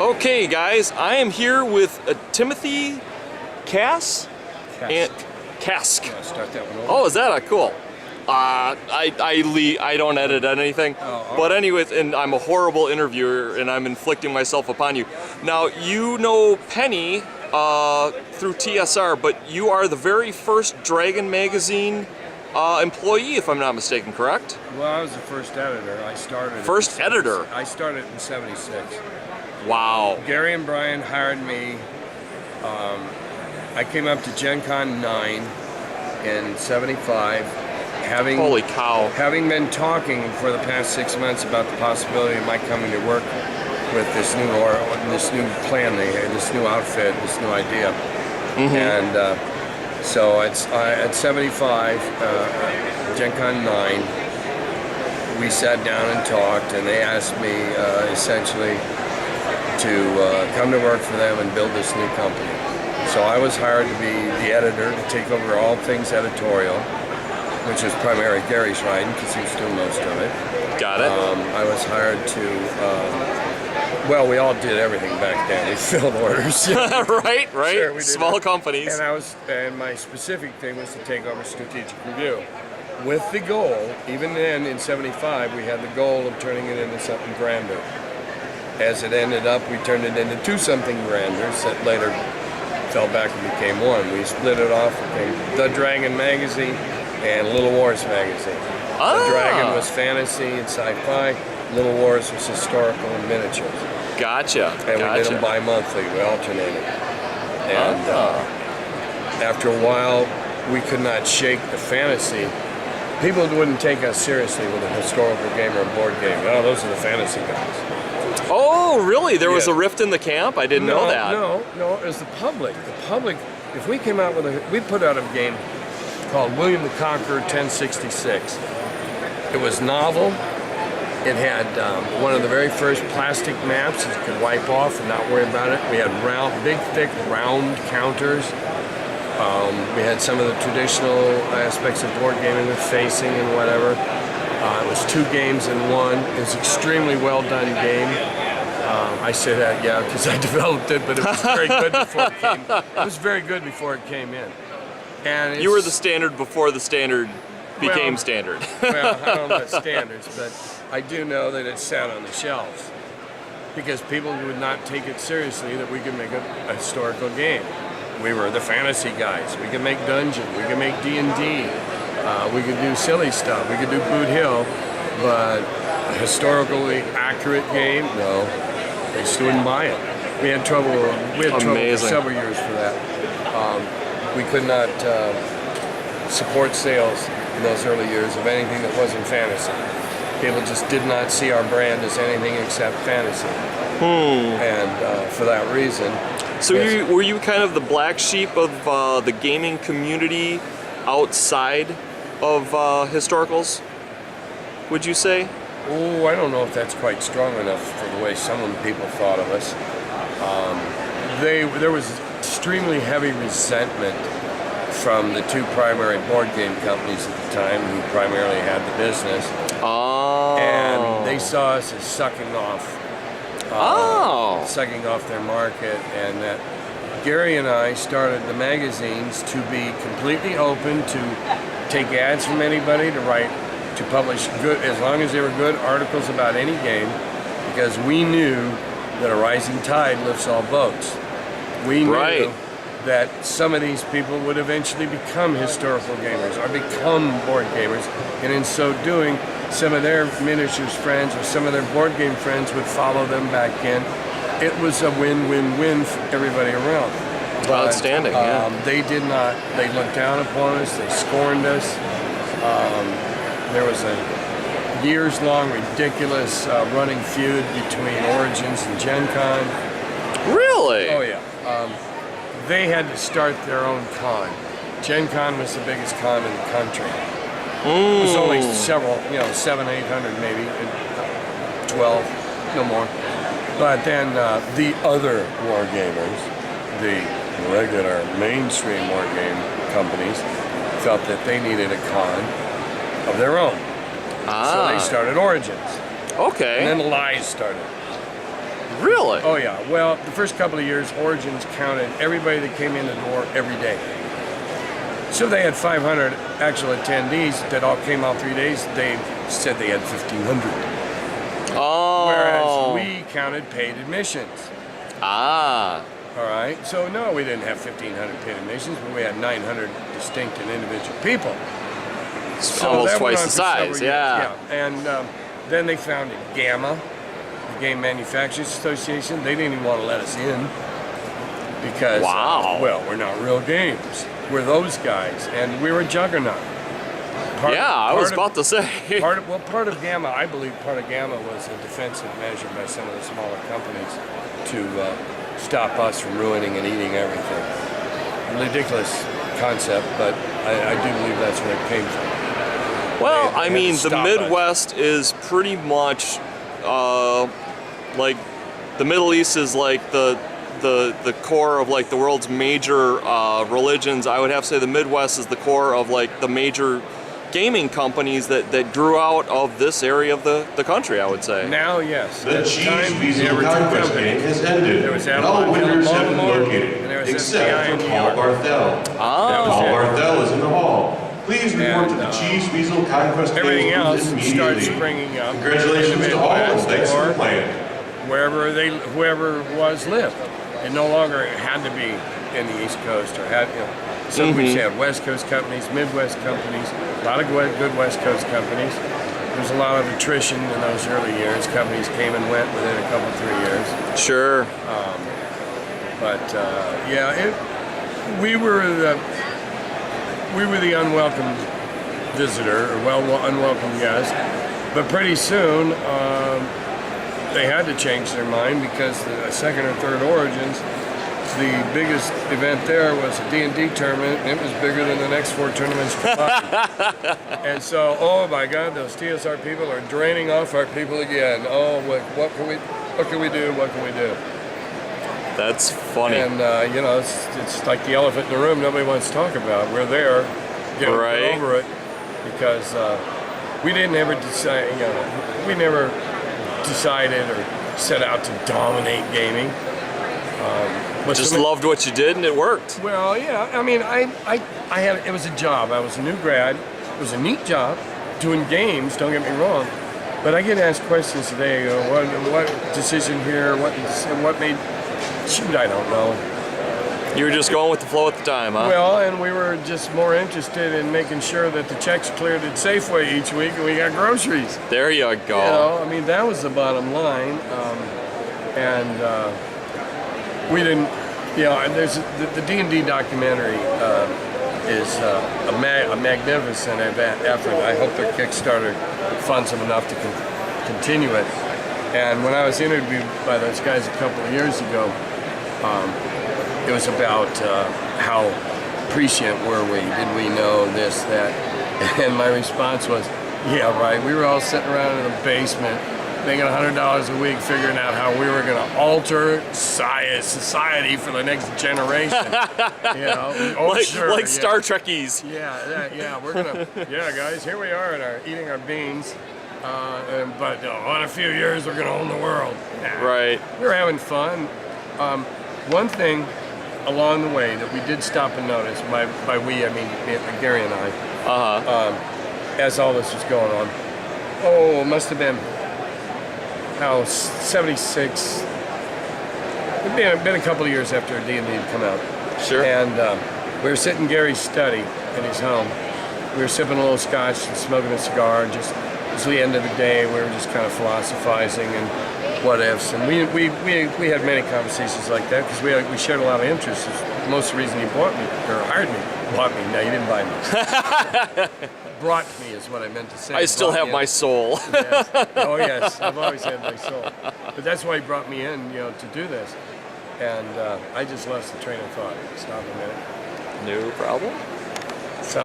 Okay, guys, I am here with Timothy Cass and Cask. Yeah, start that one over. Oh, is that a cool? I don't edit anything. But anyways, and I'm a horrible interviewer, and I'm inflicting myself upon you. Now, you know Penny through TSR, but you are the very first Dragon Magazine employee, if I'm not mistaken, correct? Well, I was the first editor. I started. First editor? I started in '76. Wow. Gary and Brian hired me. I came up to Gencon 9 in '75. Holy cow. Having been talking for the past 6 months about the possibility of my coming to work with this new plan they had, this new outfit, this new idea. And so at 75, Gencon 9, we sat down and talked, and they asked me essentially to come to work for them and build this new company. So I was hired to be the editor, to take over all things editorial, which was primarily Gary's writing because he was doing most of it. Got it. I was hired to, well, we all did everything back then. We filled orders. right. Sure, Small companies. And my specific thing was to take over strategic review. With the goal, even then in '75, we had the goal of turning it into something grander. As it ended up, we turned it into two something granders that later fell back and became one. We split it off, became The Dragon Magazine and Little Wars Magazine. The Dragon was fantasy and sci-fi. Little Wars was historical and miniatures. Gotcha. And we did them bi-monthly. We alternated. And after a while, we could not shake the fantasy. People wouldn't take us seriously with a historical game or a board game. Oh, those are the fantasy guys. Oh, really? There was a rift in the camp? I didn't know that. No, it was the public. The public, if we came out with we put out a game called William the Conqueror 1066. It was novel. It had one of the very first plastic maps that you could wipe off and not worry about it. We had big, thick, round counters. We had some of the traditional aspects of board gaming with facing and whatever. It was 2 games in one. It was an extremely well done game. I say that, yeah, because I developed it, but it was very good before it came. It was very good before it came in. And you were the standard before the standard became standard. Well, I don't know about standards, but I do know that it sat on the shelves because people would not take it seriously that we could make a historical game. We were the fantasy guys. We could make Dungeon. We could make D&D. We could do silly stuff. We could do Boot Hill, but a historically accurate game, no. They just wouldn't buy it. We had trouble. For several years for that. We could not support sales in those early years of anything that wasn't fantasy. People just did not see our brand as anything except fantasy. And for that reason. So were you kind of the black sheep of the gaming community outside of historicals, would you say? Oh, I don't know if that's quite strong enough for the way some of the people thought of us. There was extremely heavy resentment from the 2 primary board game companies at the time who primarily had the business. And they saw us as sucking off their market, and that Gary and I started the magazines to be completely open to take ads from anybody, to publish good, as long as they were good articles about any game, because we knew that a rising tide lifts all boats. We knew that some of these people would eventually become historical gamers or become board gamers, and in so doing, some of their miniatures friends or some of their board game friends would follow them back in. It was a win-win-win for everybody around. But, outstanding, they did not, they looked down upon us, they scorned us. There was a years-long ridiculous running feud between Origins and Gencon. Really? Oh yeah. They had to start their own con. Gencon was the biggest con in the country. It was only several, 700, 800 maybe, 12, no more. But then the other war gamers, the regular mainstream war game companies, felt that they needed a con of their own. So they started Origins. Okay. And then Lies started. Really? Oh yeah. Well, the first couple of years, Origins counted everybody that came in the door every day. So they had 500 actual attendees that all came out 3 days. They said they had 1,500. Oh. Whereas we counted paid admissions. Ah. All right. So no, we didn't have 1,500 paid admissions, but we had 900 distinct and individual people. It's almost that went twice on the for several size, years, yeah. And then they founded GAMA, the Game Manufacturers Association. They didn't even want to let us in because, wow. Well, we're not real games. We're those guys, and we were a juggernaut. I was about to say. Part of GAMA, I believe part of GAMA was a defensive measure by some of the smaller companies to stop us from ruining and eating everything. Ridiculous concept, but I do believe that's where it came from. Well, They I mean, had to the stop Midwest is pretty much like the Middle East is like the core of like the world's major religions. I would have to say the Midwest is the core of like the major gaming companies that grew out of this area of the country, I would say. Now, yes. The Cheese Weasel Conquest game has ended, There was and all Avalon, winners have been Baltimore, located, and there was except FBI for in New Paul York. Barthel. Oh. was Paul it. Barthel is in the hall. Please report to And, the Cheese Weasel Conquest Everything game else immediately. starts springing up. Congratulations to all, and thanks for the plan. Whoever was lived. It no longer had to be in the East Coast or had, so we had West Coast companies, Midwest companies, a lot of good West Coast companies. There was a lot of attrition in those early years. Companies came and went within a couple, 3 years. Sure. We were the unwelcome visitor, or unwelcome guest. But pretty soon, they had to change their mind because the second or third Origins, the biggest event there was a D&D tournament, and it was bigger than the next 4 tournaments combined. And so, oh my God, those TSR people are draining off our people again. Oh, what can we do? What can we do? That's funny. And it's like the elephant in the room nobody wants to talk about. We're there, get over it, because we didn't ever decide. We never decided or set out to dominate gaming. Just loved what you did and it worked. Well, yeah. I mean, I had it was a job. I was a new grad. It was a neat job doing games. Don't get me wrong, but I get asked questions today. What decision here? What made? Shoot, I don't know. You were just going with the flow at the time, huh? Well, and we were just more interested in making sure that the checks cleared at Safeway each week and we got groceries. There you go. I mean, that was the bottom line. We didn't, and there's the D&D documentary is a magnificent effort. I hope their Kickstarter funds them enough to continue it. And when I was interviewed by those guys a couple of years ago, it was about how prescient were we? Did we know this, that? And my response was, yeah, right. We were all sitting around in the basement making $100 a week figuring out how we were going to alter society for the next generation. Like Star Trekkies. We're going to, guys, here we are eating our beans. But in a few years, we're going to own the world. Right. We were having fun. One thing along the way that we did stop and notice, by we, I mean Gary and I, as all this was going on, it must have been, 76, it'd been a couple of years after D&D had come out. Sure. And we were sitting in Gary's study in his home. We were sipping a little scotch and smoking a cigar, and just as the end of the day, we were just kind of philosophizing and what ifs. And we had many conversations like that because we shared a lot of interests. Most of the reason he bought me, or hired me, bought me. No, you didn't buy me. Brought me is what I meant to say. I still have my soul. Yes. Oh yes, I've always had my soul. But that's why he brought me in, to do this. And I just lost the train of thought. Stop a minute. No problem.